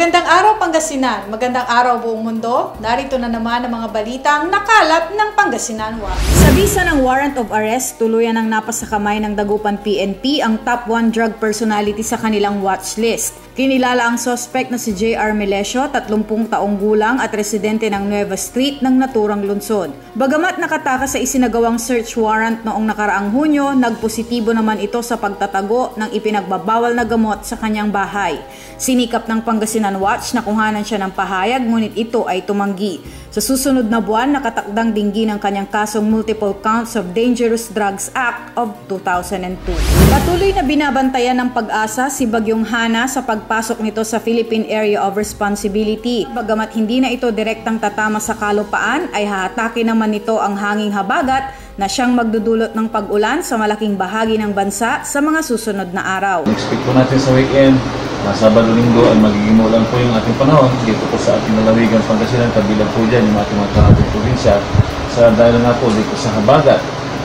Magandang araw Pangasinan, magandang araw buong mundo. Narito na naman ang mga balitang nakalap ng Pangasinan Watch. Sa bisa ng warrant of arrest, tuluyan ang napasakamay ng Dagupan PNP ang top 1 drug personality sa kanilang watch list. Kinilala ang suspect na si J.R. Melesio, 30 taong gulang at residente ng Nueva Street ng naturang lungsod. Bagamat nakatakas sa isinagawang search warrant noong nakaraang Hunyo, nagpositibo naman ito sa pagtatago ng ipinagbabawal na gamot sa kanyang bahay. Sinikap ng Pangasinan Watch na kuhanan siya ng pahayag ngunit ito ay tumanggi. Sa susunod na buwan, nakatakdang dinggin ang kanyang kasong Multiple Counts of Dangerous Drugs Act of 2002. Patuloy na binabantayan ng Pag-asa si Bagyong Hana sa pagpasok nito sa Philippine Area of Responsibility. Bagamat hindi na ito direktang tatama sa kalupaan, ay hahatakin naman nito ang hanging habagat na siyang magdudulot ng pag-ulan sa malaking bahagi ng bansa sa mga susunod na araw. Expect po natin sa weekend, Sabado-Linggo ay magiging ulan po yung ating panahon dito po sa ating lalawigan Pangasinan, kabilang po dyan yung ating mga karating probinsya sa dahil nga po dito sa habagat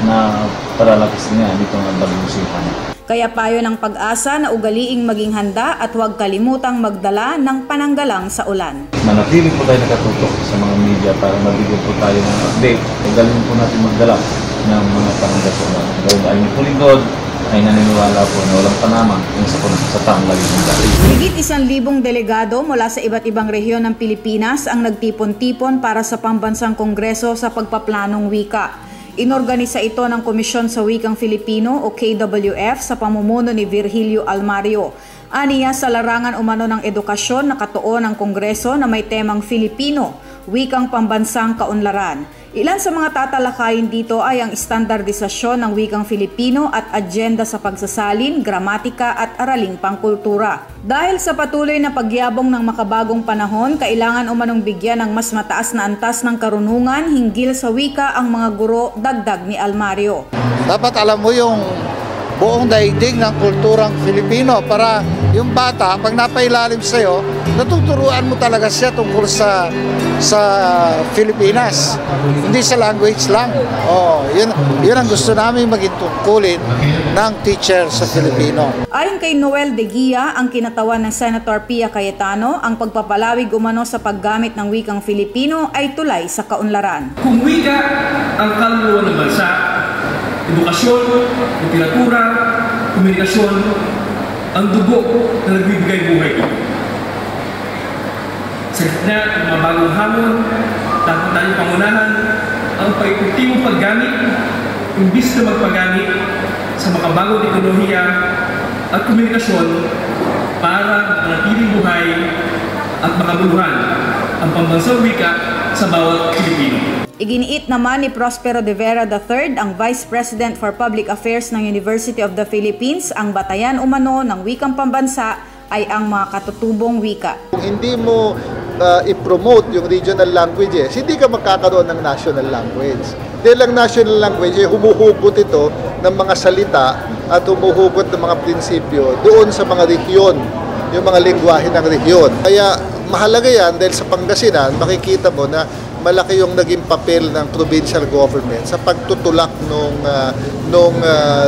na paralakis niya dito ng Bagyong. Kaya payo ng Pag-asa na ugaliing maging handa at huwag kalimutang magdala ng pananggalang sa ulan. Manatili po tayo nakatutok sa mga media para mabigyan po tayo ng update. Galing po natin magdala ng mga pananggalang sa ulan. Dahil ay may pulingkod, ay naniniwala po na walang panamang yung sa taong lagi ng dati. Higit 1,000 delegado mula sa iba't ibang rehiyon ng Pilipinas ang nagtipon-tipon para sa Pambansang Kongreso sa Pagpaplanong Wika. Inorganisa ito ng Komisyon sa Wikang Filipino o KWF sa pamumuno ni Virgilio Almario. Aniya sa larangan umano ng edukasyon na katuon ng Kongreso na may temang Filipino, Wikang Pambansang Kaunlaran. Ilan sa mga tatalakayin dito ay ang estandardisasyon ng wikang Filipino at agenda sa pagsasalin, gramatika at araling pangkultura. Dahil sa patuloy na pagyabong ng makabagong panahon, kailangan umanong bigyan ng mas mataas na antas ng karunungan hinggil sa wika ang mga guro, dagdag ni Almario. Dapat alam mo yung buong daigdig ng kulturang Filipino para yung bata, pag napailalim sa'yo, natuturuan mo talaga siya tungkol sa Pilipinas. Hindi sa language lang. Yun ang gusto namin maging tungkulin ng teacher sa Filipino. Ayon kay Noel de Guia, ang kinatawan ng Senator Pia Cayetano, ang pagpapalawig umano sa paggamit ng wikang Filipino ay tulay sa kaunlaran. Kung wika ang kaluluwa ng bansa, edukasyon, literatura, komunikasyon, ang dugo na nagbibigay buhay ito. Sa gitna ng mga bagong hamon, dapat tayong pangunahan ang paipultibong paggamit, imbis na magpagamit sa makabagong ekonomiya at komunikasyon para manatiling buhay at makabuluhan ang pambansang wika sa bawat Pilipino. Iginiit naman ni Prospero de Vera III, ang Vice President for Public Affairs ng University of the Philippines, ang batayan umano ng wikang pambansa ay ang mga katutubong wika. Kung hindi mo i-promote yung regional languages, hindi ka magkakaroon ng national language. Dahil ang national language, humuhugot ito ng mga salita at humuhugot ng mga prinsipyo doon sa mga rehiyon, yung mga lengguwahe ng rehiyon. Kaya mahalaga yan dahil sa Pangasinan, makikita mo na malaki yung naging papel ng provincial government sa pagtutulak ng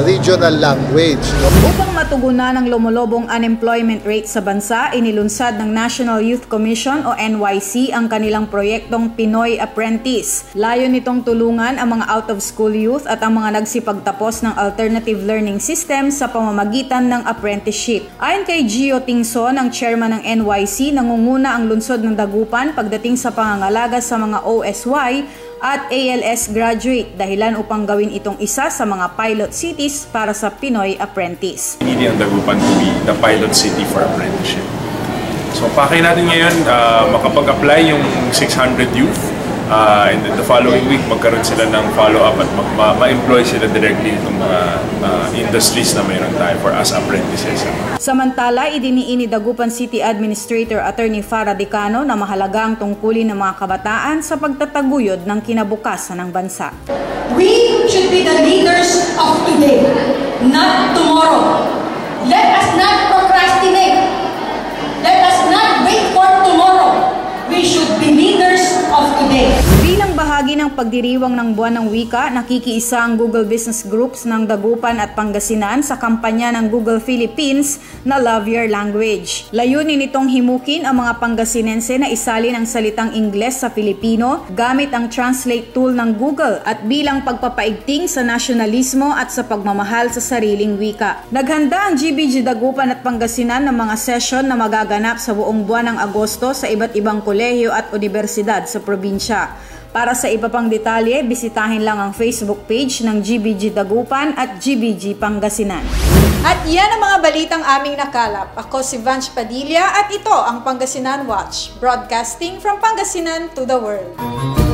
regional language. Upang matugunan ang lumulubong unemployment rate sa bansa, inilunsad ng National Youth Commission o NYC ang kanilang proyektong Pinoy Apprentice. Layo nitong tulungan ang mga out-of-school youth at ang mga nagsipagtapos ng alternative learning system sa pamamagitan ng apprenticeship. Ayon kay Gio Tingson, ang chairman ng NYC, nangunguna ang lungsod ng Dagupan pagdating sa pangangalaga sa mga OSY at ALS graduate, dahilan upang gawin itong isa sa mga pilot cities para sa Pinoy Apprentice. Hindi ang Dagupan to be the pilot city for apprenticeship. So pakay natin ngayon makapag-apply yung 600 youth and then the following week magkaroon sila ng follow-up at ma-employ sila directly itong mga industries na mayroon tayo for as apprentices. Samantala, idiniin ni Dagupan City Administrator Attorney Farah Dicano na mahalaga ang tungkulin ng mga kabataan sa pagtataguyod ng kinabukasan ng bansa. We should be the leaders of today, not tomorrow. Let us not procrastinate. Let us not wait for tomorrow. We should be leaders of today. Bilang bahagi ng pagdiriwang ng Buwan ng Wika, nakikiisa ang Google Business Groups ng Dagupan at Pangasinan sa kampanya ng Google Philippines na Love Your Language. Layunin nitong himukin ang mga Pangasinense na isalin ang salitang Ingles sa Filipino gamit ang translate tool ng Google at bilang pagpapaigting sa nasyonalismo at sa pagmamahal sa sariling wika. Naghanda ang GBG Dagupan at Pangasinan ng mga session na magaganap sa buong buwan ng Agosto sa iba't ibang kolehiyo at universidad sa probinsya. Para sa iba pang detalye, bisitahin lang ang Facebook page ng GBG Dagupan at GBG Pangasinan. At yan ang mga balitang aming nakalap. Ako si Vanch Padilla at ito ang Pangasinan Watch, broadcasting from Pangasinan to the world.